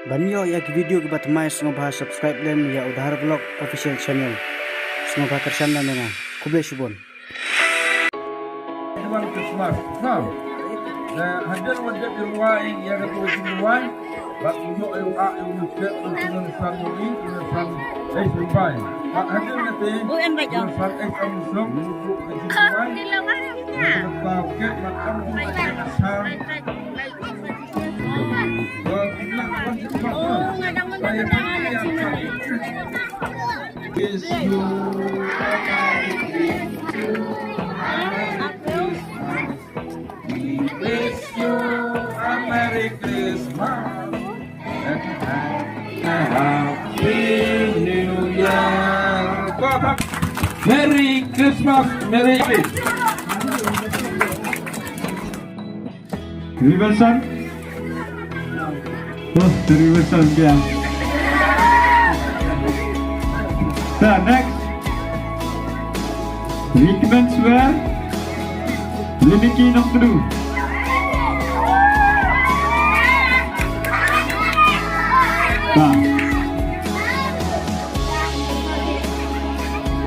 Banyo ya video ke batmai Sngewbha subscribe lem ya udhar vlog official channel Sngewbha Kyrshah na nena kuble shubon. Hadir wajib diruai yang ketua diruai, bak untuk UA untuk urusan ini urusan Ladrymbai. Bak hadir nanti urusan muslim untuk diruai. Sebab ke makam asal. Merry Christmas and Happy New Year. Merry Christmas, Merry Christmas. Reversion. Oh, the reversion dia. The next recommends were Limiki of the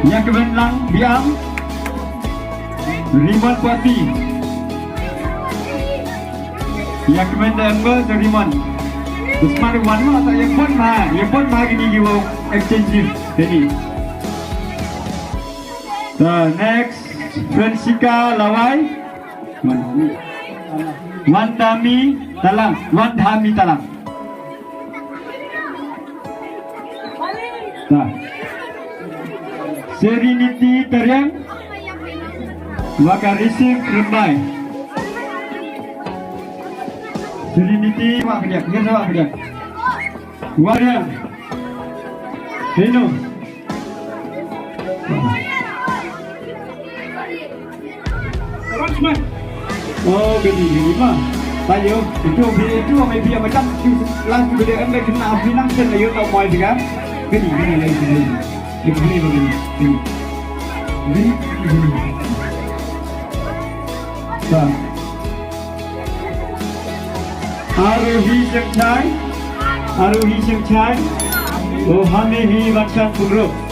yang kebenaran biang Riman Puati yang kebenaran ambil Riman terus mana mana atau yang pun gini giwa exchange jadi the next Fransika Lawai Wandami Talang Serenity Teriang Wakarisik Ladrymbai Serenity Wak kerja Warian Hino oh gini mah tayo itu may biya macam langsung gede embek kena afinang sen ayo tau moy juga gini Arohi Sengchai Oh Hangne hi Vanchan Puruk